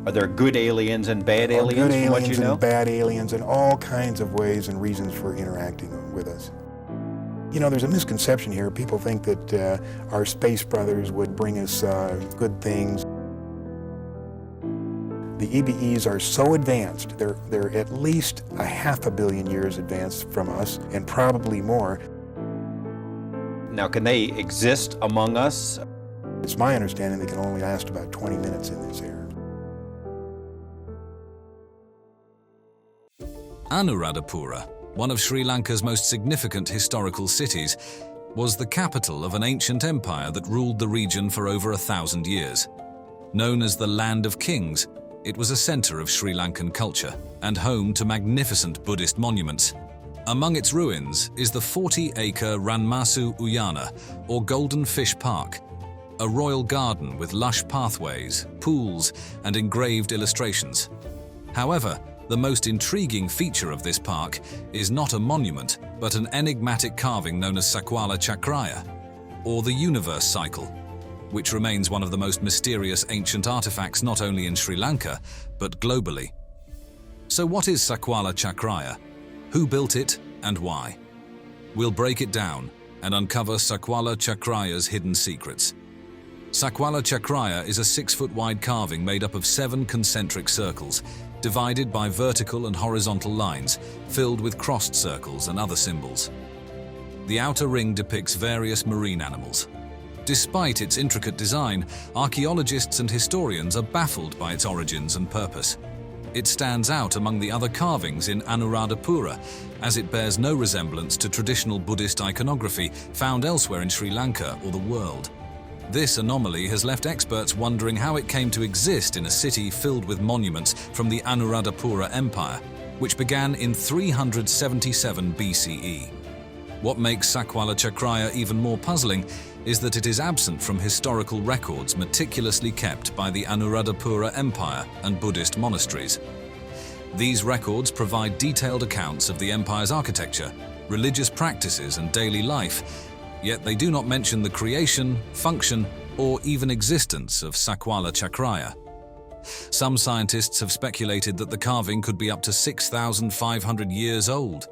Are there good aliens and bad aliens, Good from what you aliens know? and bad aliens and all kinds of ways and reasons for interacting with us. You know, there's a misconception here. People think that our space brothers would bring us good things. The EBEs are so advanced, they're at least 500 million years advanced from us, and probably more. Now, can they exist among us? It's my understanding they can only last about 20 minutes in this air. Anuradhapura, one of Sri Lanka's most significant historical cities, was the capital of an ancient empire that ruled the region for over 1,000 years. Known as the Land of Kings, it was a center of Sri Lankan culture and home to magnificent Buddhist monuments. Among its ruins is the 40-acre Ranmasu Uyana, or Golden Fish Park, a royal garden with lush pathways, pools, and engraved illustrations. However, the most intriguing feature of this park is not a monument, but an enigmatic carving known as Sakwala Chakraya, or the universe cycle, which remains one of the most mysterious ancient artifacts not only in Sri Lanka, but globally. So what is Sakwala Chakraya? Who built it and why? We'll break it down and uncover Sakwala Chakraya's hidden secrets. Sakwala Chakraya is a 6-foot-wide carving made up of 7 concentric circles, divided by vertical and horizontal lines, filled with crossed circles and other symbols. The outer ring depicts various marine animals. Despite its intricate design, archaeologists and historians are baffled by its origins and purpose. It stands out among the other carvings in Anuradhapura, as it bears no resemblance to traditional Buddhist iconography found elsewhere in Sri Lanka or the world. This anomaly has left experts wondering how it came to exist in a city filled with monuments from the Anuradhapura Empire, which began in 377 BCE. What makes Sakwala Chakraya even more puzzling is that it is absent from historical records meticulously kept by the Anuradhapura Empire and Buddhist monasteries. These records provide detailed accounts of the empire's architecture, religious practices, and daily life, yet they do not mention the creation, function, or even existence of Sakwala Chakraya. Some scientists have speculated that the carving could be up to 6,500 years old,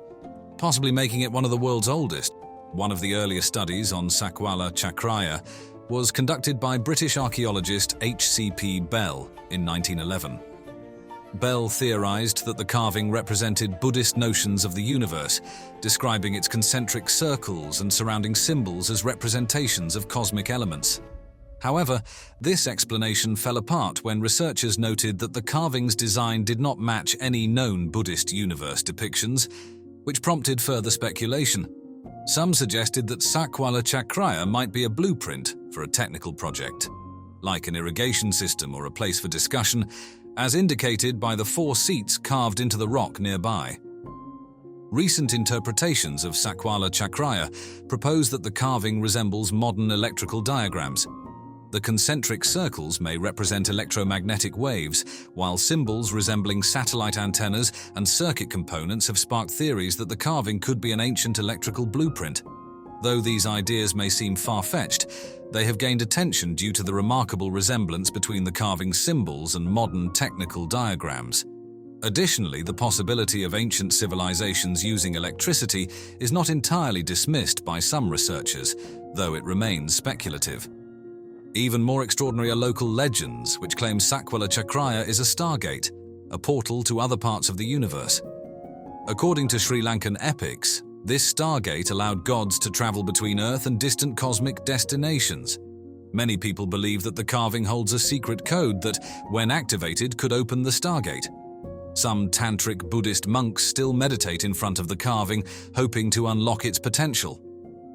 possibly making it one of the world's oldest. One of the earliest studies on Sakwala Chakraya was conducted by British archaeologist H.C.P. Bell in 1911. Bell theorized that the carving represented Buddhist notions of the universe, describing its concentric circles and surrounding symbols as representations of cosmic elements. However, this explanation fell apart when researchers noted that the carving's design did not match any known Buddhist universe depictions, which prompted further speculation. Some suggested that Sakwala Chakraya might be a blueprint for a technical project, like an irrigation system or a place for discussion, as indicated by the 4 seats carved into the rock nearby. Recent interpretations of Sakwala Chakraya propose that the carving resembles modern electrical diagrams. The concentric circles may represent electromagnetic waves, while symbols resembling satellite antennas and circuit components have sparked theories that the carving could be an ancient electrical blueprint. Though these ideas may seem far-fetched, they have gained attention due to the remarkable resemblance between the carving's symbols and modern technical diagrams. Additionally, the possibility of ancient civilizations using electricity is not entirely dismissed by some researchers, though it remains speculative. Even more extraordinary are local legends, which claim Sakwala Chakraya is a Stargate, a portal to other parts of the universe. According to Sri Lankan epics, this Stargate allowed gods to travel between Earth and distant cosmic destinations. Many people believe that the carving holds a secret code that, when activated, could open the Stargate. Some tantric Buddhist monks still meditate in front of the carving, hoping to unlock its potential.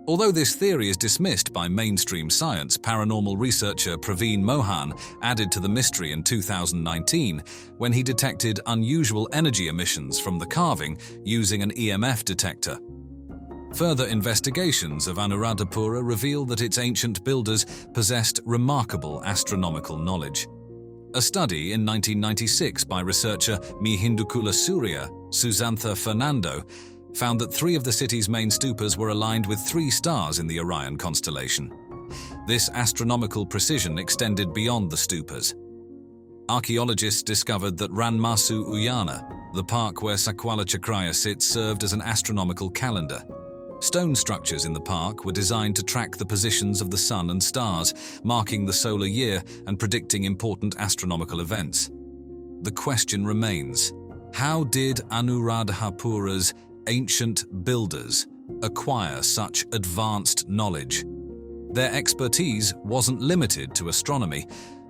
Although this theory is dismissed by mainstream science, paranormal researcher Praveen Mohan added to the mystery in 2019 when he detected unusual energy emissions from the carving using an EMF detector. Further investigations of Anuradhapura reveal that its ancient builders possessed remarkable astronomical knowledge. A study in 1996 by researcher Mihindukula Surya, Susantha Fernando, found that 3 of the city's main stupas were aligned with 3 stars in the Orion constellation. This astronomical precision extended beyond the stupas. archaeologists discovered that Ranmasu Uyana, the park where Sakwala Chakraya sits, served as an astronomical calendar. Stone structures in the park were designed to track the positions of the sun and stars, marking the solar year and predicting important astronomical events. The question remains, how did Anuradhapura's ancient builders acquire such advanced knowledge? Their expertise wasn't limited to astronomy.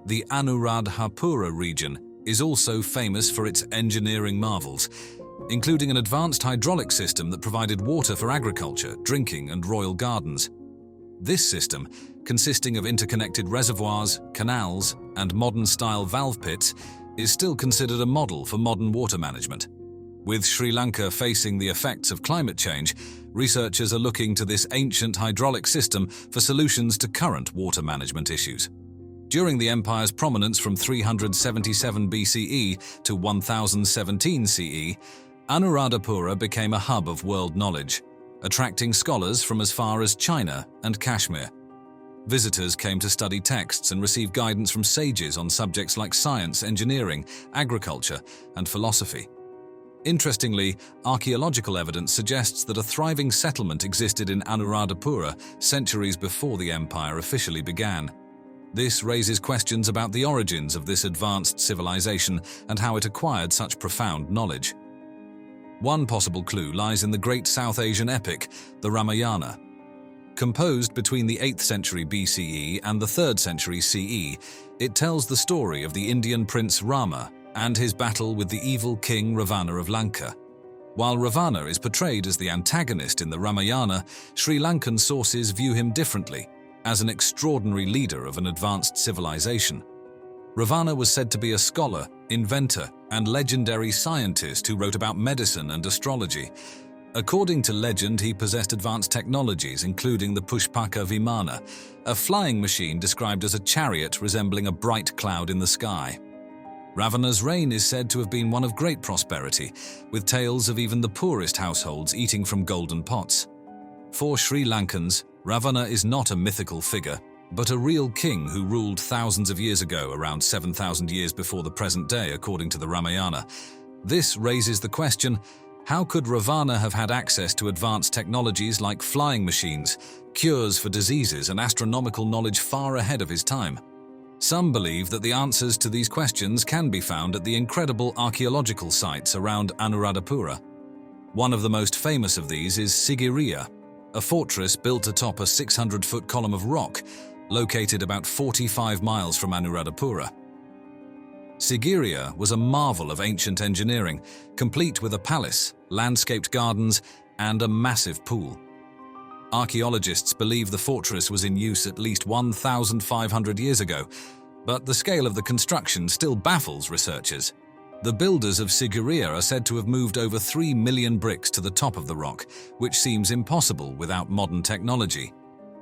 The Anuradhapura region is also famous for its engineering marvels, including an advanced hydraulic system that provided water for agriculture, drinking, and royal gardens. This system, consisting of interconnected reservoirs, canals, and modern-style valve pits, is still considered a model for modern water management. With Sri Lanka facing the effects of climate change, researchers are looking to this ancient hydraulic system for solutions to current water management issues. During the empire's prominence from 377 BCE to 1017 CE, Anuradhapura became a hub of world knowledge, attracting scholars from as far as China and Kashmir. Visitors came to study texts and receive guidance from sages on subjects like science, engineering, agriculture, and philosophy. Interestingly, archaeological evidence suggests that a thriving settlement existed in Anuradhapura centuries before the empire officially began. This raises questions about the origins of this advanced civilization and how it acquired such profound knowledge. One possible clue lies in the great South Asian epic, the Ramayana. Composed between the 8th century BCE and the 3rd century CE, it tells the story of the Indian prince Rama and his battle with the evil King Ravana of Lanka. While Ravana is portrayed as the antagonist in the Ramayana, Sri Lankan sources view him differently, as an extraordinary leader of an advanced civilization. Ravana was said to be a scholar, inventor, and legendary scientist who wrote about medicine and astrology. According to legend, he possessed advanced technologies, including the Pushpaka Vimana, a flying machine described as a chariot resembling a bright cloud in the sky. Ravana's reign is said to have been one of great prosperity, with tales of even the poorest households eating from golden pots. For Sri Lankans, Ravana is not a mythical figure, but a real king who ruled thousands of years ago, around 7,000 years before the present day, according to the Ramayana. This raises the question, how could Ravana have had access to advanced technologies like flying machines, cures for diseases, and astronomical knowledge far ahead of his time? Some believe that the answers to these questions can be found at the incredible archaeological sites around Anuradhapura. One of the most famous of these is Sigiriya, a fortress built atop a 600-foot column of rock, located about 45 miles from Anuradhapura. Sigiriya was a marvel of ancient engineering, complete with a palace, landscaped gardens, and a massive pool. Archaeologists believe the fortress was in use at least 1,500 years ago, but the scale of the construction still baffles researchers. The builders of Sigiriya are said to have moved over 3 million bricks to the top of the rock, which seems impossible without modern technology.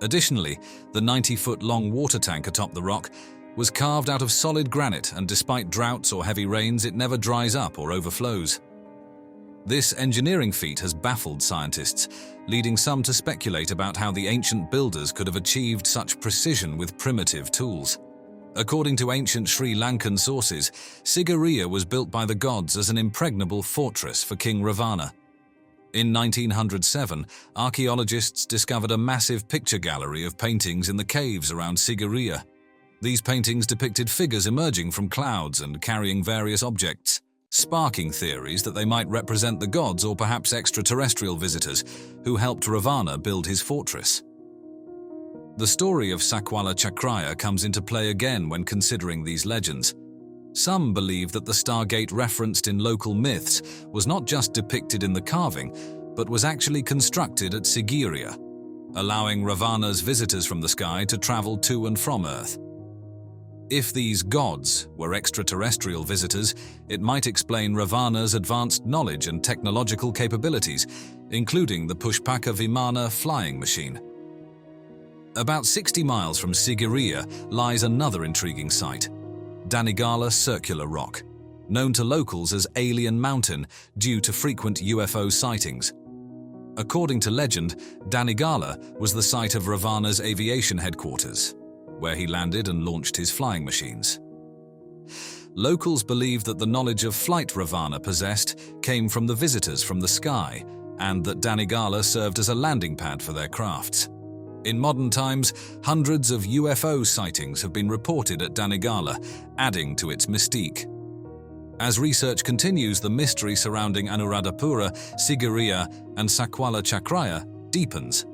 Additionally, the 90-foot-long water tank atop the rock was carved out of solid granite, and despite droughts or heavy rains, it never dries up or overflows. This engineering feat has baffled scientists, leading some to speculate about how the ancient builders could have achieved such precision with primitive tools. According to ancient Sri Lankan sources, Sigiriya was built by the gods as an impregnable fortress for King Ravana. In 1907, archaeologists discovered a massive picture gallery of paintings in the caves around Sigiriya. These paintings depicted figures emerging from clouds and carrying various objects, sparking theories that they might represent the gods or perhaps extraterrestrial visitors who helped Ravana build his fortress. The story of Sakwala Chakraya comes into play again when considering these legends. Some believe that the Stargate referenced in local myths was not just depicted in the carving, but was actually constructed at Sigiriya, allowing Ravana's visitors from the sky to travel to and from Earth. If these gods were extraterrestrial visitors, it might explain Ravana's advanced knowledge and technological capabilities, including the Pushpaka Vimana flying machine. About 60 miles from Sigiriya lies another intriguing site, Danigala Circular Rock, known to locals as Alien Mountain due to frequent UFO sightings. According to legend, Danigala was the site of Ravana's aviation headquarters, where he landed and launched his flying machines. locals believe that the knowledge of flight Ravana possessed came from the visitors from the sky, and that Danigala served as a landing pad for their crafts. In modern times, hundreds of UFO sightings have been reported at Danigala, adding to its mystique. As research continues, the mystery surrounding Anuradhapura, Sigiriya, and Sakwala Chakraya deepens.